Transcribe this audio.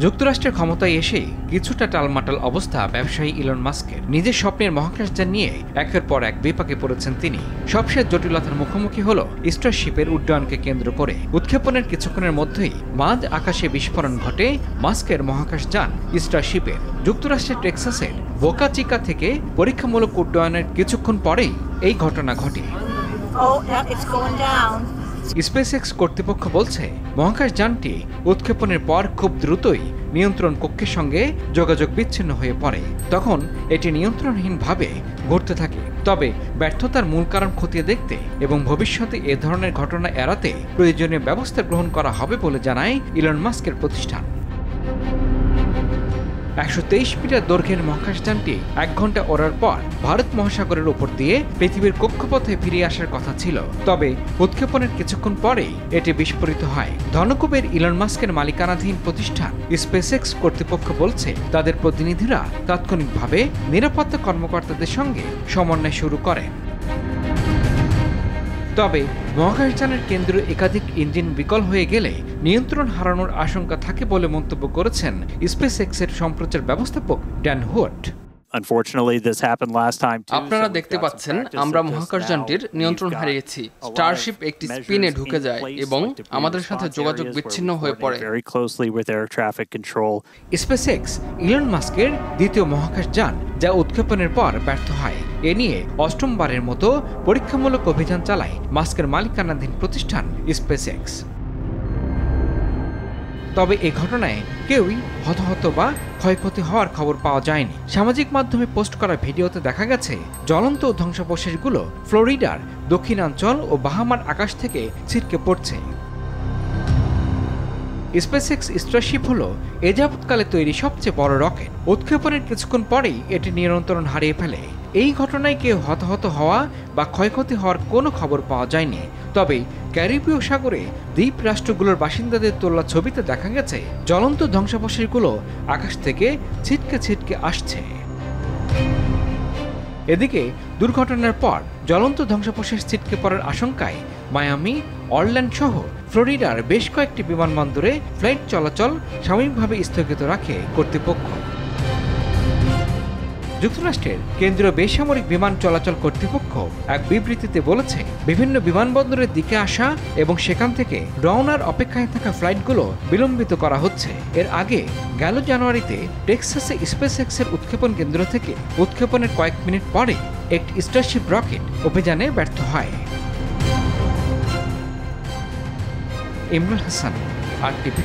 যুক্তরাষ্ট্রের ক্ষমতায় এসে কিছুটা টালমাটাল অবস্থা ব্যবসায়ী ইলন মাস্কের। নিজের স্বপ্নের মহাকাশযান নিয়ে একের পর এক বিপাকে পড়েছেন তিনি। সবশেষ জটিলতার মুখোমুখি হল স্টারশিপের উড্ডয়নকে কেন্দ্র করে। উৎক্ষেপণের কিছুক্ষণের মধ্যেই মাঝ আকাশে বিস্ফোরণ ঘটে মাস্কের মহাকাশযান স্টারশিপের। যুক্তরাষ্ট্রের টেক্সাসের বোকা চিকা থেকে পরীক্ষামূলক উড্ডয়নের কিছুক্ষণ পরেই এই ঘটনা ঘটে। স্পেসএক্স কর্তৃপক্ষ বলছে, মহাকাশযানটি উৎক্ষেপণের পর খুব দ্রুতই নিয়ন্ত্রণ কক্ষের সঙ্গে যোগাযোগ বিচ্ছিন্ন হয়ে পড়ে। তখন এটি নিয়ন্ত্রণহীনভাবে ঘুরতে থাকে। তবে ব্যর্থতার মূল কারণ খতিয়ে দেখতে এবং ভবিষ্যতে এ ধরনের ঘটনা এড়াতে প্রয়োজনীয় ব্যবস্থা গ্রহণ করা হবে বলে জানায় ইলন মাস্কের প্রতিষ্ঠান। ১২৩ মিটার দৈর্ঘ্যের মহাকাশযানটি ১ ঘন্টা ওড়ার পর ভারত মহাসাগরের উপর দিয়ে পৃথিবীর কক্ষপথে ফিরে আসার কথা ছিল। তবে উৎক্ষেপণের কিছুক্ষণ পরেই এটি বিস্ফোরিত হয়। ধনকুবের ইলন মাস্কের মালিকানাধীন প্রতিষ্ঠান স্পেসএক্স কর্তৃপক্ষ বলছে, তাদের প্রতিনিধিরা তাৎক্ষণিকভাবে নিরাপত্তা কর্মকর্তাদের সঙ্গে সমন্বয় শুরু করেন। তবে মহাকাশযানের কেন্দ্রীয় একাধিক ইঞ্জিন বিকল হয়ে গেলে নিয়ন্ত্রণ হারানোর আশঙ্কা থাকে বলে মন্তব্য করেছেন স্পেসএক্সের সম্প্রচার ব্যবস্থাপক ড্যান হুয়ার্ট। আপনারা দেখতে পাচ্ছেন, আমরা মহাকাশযানটির নিয়ন্ত্রণ হারিয়েছি। স্টারশিপ একটি স্পিনে ঢুকে যায় এবং আমাদের সাথে যোগাযোগ বিচ্ছিন্ন হয়ে পড়ে। স্পেসএক্স ইলন মাস্কের দ্বিতীয় মহাকাশযান, যা উৎক্ষেপণের পর ব্যর্থ হয়। এ নিয়ে অষ্টমবারের মতো পরীক্ষামূলক অভিযান চালায় মাস্কের মালিকানাধীন প্রতিষ্ঠান স্পেসএক্স। তবে এ ঘটনায় কেউই হতাহত বা ক্ষয়ক্ষতি হওয়ার খবর পাওয়া যায়নি। সামাজিক মাধ্যমে পোস্ট করা ভিডিওতে দেখা গেছে জ্বলন্ত ধ্বংসাবশেষগুলো ফ্লোরিডার দক্ষিণাঞ্চল ও বাহামার আকাশ থেকে ছিটকে পড়ছে। স্পেসএক্স স্টারশিপ হল এ যাবৎকালে তৈরি সবচেয়ে বড় রকেট। উৎক্ষেপণের কিছুক্ষণ পরেই এটি নিয়ন্ত্রণ হারিয়ে ফেলে। এই ঘটনায় কেউ হতাহত হওয়া বা ক্ষয়ক্ষতি হওয়ার কোনো খবর পাওয়া যায়নি। তবে ক্যারিবীয় সাগরে দ্বীপ রাষ্ট্রগুলোর বাসিন্দাদের তোলা ছবিতে দেখা গেছে জ্বলন্ত ধ্বংসাবশেষগুলো আকাশ থেকে ছিটকে ছিটকে আসছে। এদিকে দুর্ঘটনার পর জ্বলন্ত ধ্বংসাবশেষ ছিটকে পড়ার আশঙ্কায় মায়ামি, অরল্যান্ড সহ ফ্লোরিডার বেশ কয়েকটি বিমানবন্দরে ফ্লাইট চলাচল সাময়িকভাবে স্থগিত রাখে কর্তৃপক্ষ। যুক্তরাষ্ট্রের কেন্দ্রীয় বেসামরিক বিমান চলাচল কর্তৃপক্ষ এক বিবৃতিতে বলেছে, বিভিন্ন বিমানবন্দরের দিকে আসা এবং সেখান থেকে রওনার অপেক্ষায় থাকা ফ্লাইটগুলো বিলম্বিত করা হচ্ছে। এর আগে গেল জানুয়ারিতে টেক্সাসে স্পেসএক্সের উৎক্ষেপণ কেন্দ্র থেকে উৎক্ষেপণের কয়েক মিনিট পরে একটি স্টারশিপ রকেট অভিযানে ব্যর্থ হয়। ইমরান হাসান, RTV।